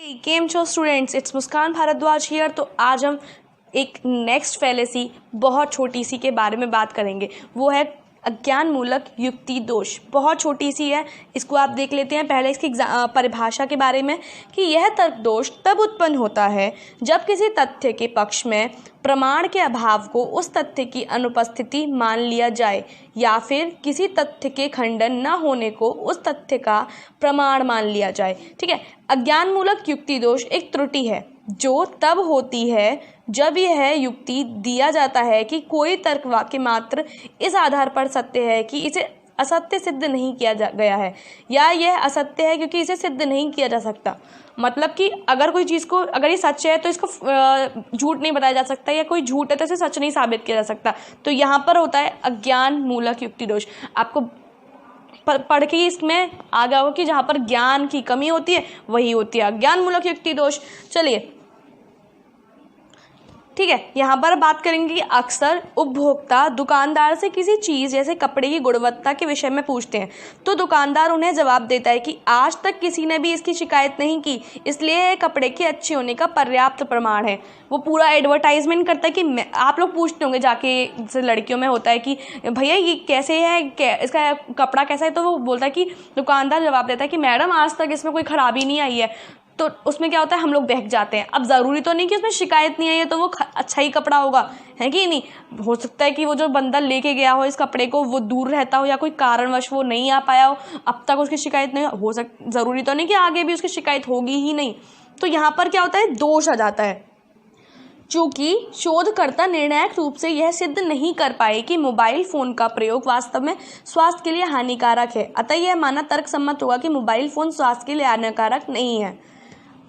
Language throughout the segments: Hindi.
केम छो students, it's Muskan Bhardwaj here. तो आज हम एक नेक्स्ट फैलेसी बहुत छोटी सी के बारे में बात करेंगे, वो है अज्ञान मूलक युक्ति दोष। बहुत छोटी सी है, इसको आप देख लेते हैं पहले इसकी परिभाषा के बारे में कि यह तर्क दोष तब उत्पन्न होता है जब किसी तथ्य के पक्ष में प्रमाण के अभाव को उस तथ्य की अनुपस्थिति मान लिया जाए या फिर किसी तथ्य के खंडन न होने को उस तथ्य का प्रमाण मान लिया जाए। ठीक है, अज्ञान मूलक युक्ति दोष एक त्रुटि है जो तब होती है जब यह युक्ति दिया जाता है कि कोई तर्क वाक्य मात्र इस आधार पर सत्य है कि इसे असत्य सिद्ध नहीं किया गया है, या यह असत्य है क्योंकि इसे सिद्ध नहीं किया जा सकता। मतलब कि अगर कोई चीज़ को, अगर ये सच है तो इसको झूठ नहीं बताया जा सकता, या कोई झूठ है तो इसे सच नहीं साबित किया जा सकता। तो यहाँ पर होता है अज्ञान मूलक युक्ति दोष। आपको पढ़ के इसमें आ गया होगा कि जहाँ पर ज्ञान की कमी होती है वही होती है अज्ञान मूलक युक्ति दोष। चलिए ठीक है, यहाँ पर बात करेंगे कि अक्सर उपभोक्ता दुकानदार से किसी चीज़ जैसे कपड़े की गुणवत्ता के विषय में पूछते हैं, तो दुकानदार उन्हें जवाब देता है कि आज तक किसी ने भी इसकी शिकायत नहीं की, इसलिए कपड़े के अच्छे होने का पर्याप्त प्रमाण है। वो पूरा एडवर्टाइजमेंट करता है कि आप लोग पूछते होंगे जाके, जैसे लड़कियों में होता है कि भैया ये कैसे है, इसका कपड़ा कैसा है, तो वो बोलता है कि दुकानदार जवाब देता है कि मैडम आज तक इसमें कोई ख़राबी नहीं आई है। तो उसमें क्या होता है, हम लोग बहक जाते हैं। अब ज़रूरी तो नहीं कि उसमें शिकायत नहीं आई है तो वो अच्छा ही कपड़ा होगा, है कि नहीं। हो सकता है कि वो जो बंदा लेके गया हो इस कपड़े को वो दूर रहता हो या कोई कारणवश वो नहीं आ पाया हो, अब तक उसकी शिकायत नहीं हो ज़रूरी तो नहीं कि आगे भी उसकी शिकायत होगी ही नहीं। तो यहाँ पर क्या होता है, दोष आ जाता है। चूँकि शोधकर्ता निर्णायक रूप से यह सिद्ध नहीं कर पाए कि मोबाइल फ़ोन का प्रयोग वास्तव में स्वास्थ्य के लिए हानिकारक है, अतः यह मानना तर्कसम्मत होगा कि मोबाइल फ़ोन स्वास्थ्य के लिए हानिकारक नहीं है।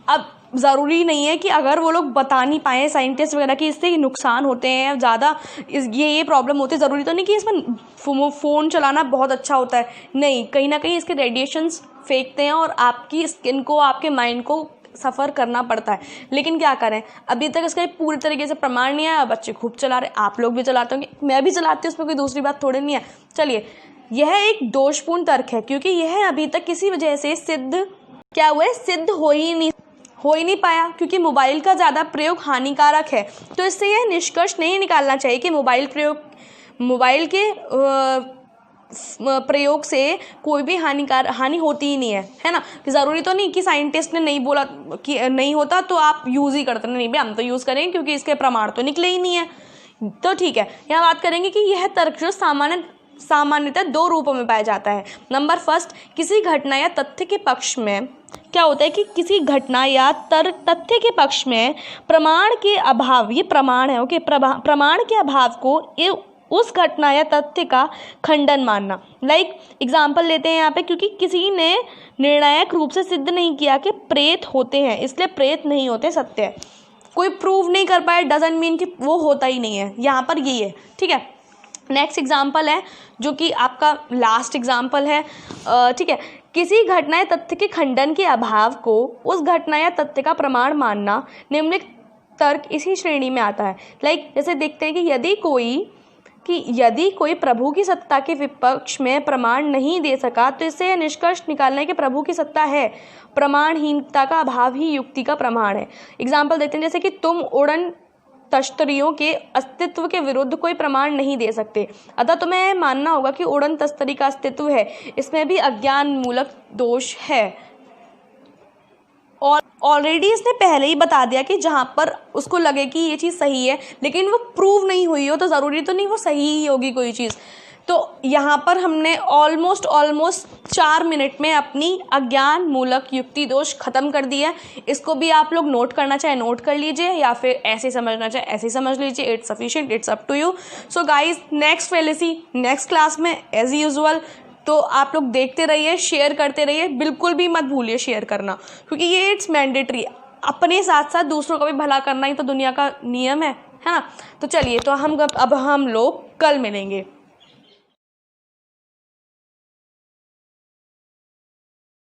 अब ज़रूरी नहीं है कि अगर वो लोग बता नहीं पाए साइंटिस्ट वगैरह कि इससे नुकसान होते हैं ज़्यादा, ये प्रॉब्लम होती है, ज़रूरी तो नहीं कि इसमें फ़ोन चलाना बहुत अच्छा होता है। नहीं, कहीं ना कहीं इसके रेडिएशंस फेंकते हैं और आपकी स्किन को, आपके माइंड को सफ़र करना पड़ता है। लेकिन क्या करें, अभी तक इसका पूरी तरीके से प्रमाण नहीं आया। बच्चे खूब चला रहे, आप लोग भी चलाते होंगे, मैं भी चलाती हूँ, उसमें कोई दूसरी बात थोड़ी नहीं है। चलिए, यह एक दोषपूर्ण तर्क है क्योंकि यह अभी तक किसी वजह से सिद्ध हो ही नहीं पाया, क्योंकि मोबाइल का ज़्यादा प्रयोग हानिकारक है। तो इससे यह निष्कर्ष नहीं निकालना चाहिए कि मोबाइल के प्रयोग से कोई भी हानि होती ही नहीं है ना। कि ज़रूरी तो नहीं कि साइंटिस्ट ने नहीं बोला कि नहीं होता तो आप यूज़ ही करते नहीं, भाई हम तो यूज़ करेंगे क्योंकि इसके प्रमाण तो निकले ही नहीं है। तो ठीक है, यहाँ बात करेंगे कि यह तर्क जो सामान्यतः दो रूपों में पाया जाता है। नंबर फर्स्ट, किसी घटना या तथ्य के पक्ष में क्या होता है कि किसी घटना या तथ्य के पक्ष में प्रमाण के अभाव, ये प्रमाण है, ओके, प्रमाण के अभाव को उस घटना या तथ्य का खंडन मानना। लाइक एग्जाम्पल लेते हैं यहाँ पे, क्योंकि किसी ने निर्णायक रूप से सिद्ध नहीं किया कि प्रेत होते हैं इसलिए प्रेत नहीं होते सत्य है। कोई प्रूव नहीं कर पाए डजंट मीन कि वो होता ही नहीं है, यहाँ पर यही है। ठीक है, नेक्स्ट एग्जाम्पल है जो कि आपका लास्ट एग्जाम्पल है। ठीक है, किसी घटना या तथ्य के खंडन के अभाव को उस घटना या तथ्य का प्रमाण मानना, निम्नलिखित तर्क इसी श्रेणी में आता है। लाइक जैसे देखते हैं कि यदि कोई प्रभु की सत्ता के विपक्ष में प्रमाण नहीं दे सका तो इससे यह निष्कर्ष निकालना है कि प्रभु की सत्ता है। प्रमाणहीनता का अभाव ही युक्ति का प्रमाण है। एग्जाम्पल देखते हैं, जैसे कि तुम उड़न तश्तरियों के अस्तित्व के विरुद्ध कोई प्रमाण नहीं दे सकते, अतः तुम्हें मानना होगा कि उड़न तश्तरी का अस्तित्व है। इसमें भी अज्ञान मूलक दोष है। और ऑलरेडी इसने पहले ही बता दिया कि जहाँ पर उसको लगे कि ये चीज़ सही है लेकिन वो प्रूव नहीं हुई हो तो ज़रूरी तो नहीं वो सही ही होगी कोई चीज़। तो यहाँ पर हमने ऑलमोस्ट 4 मिनट में अपनी अज्ञान मूलक युक्ति दोष खत्म कर दिया। इसको भी आप लोग नोट करना चाहे नोट कर लीजिए, या फिर ऐसे समझना चाहे ऐसे समझ लीजिए। It's sufficient, it's up to you. So guys, next fallacy next class में एज यूजुअल। तो आप लोग देखते रहिए, शेयर करते रहिए, बिल्कुल भी मत भूलिए शेयर करना, क्योंकि ये इट्स मैंडेटरी। अपने साथ साथ दूसरों का भी भला करना ही तो दुनिया का नियम है ना। तो चलिए, तो अब हम लोग कल मिलेंगे।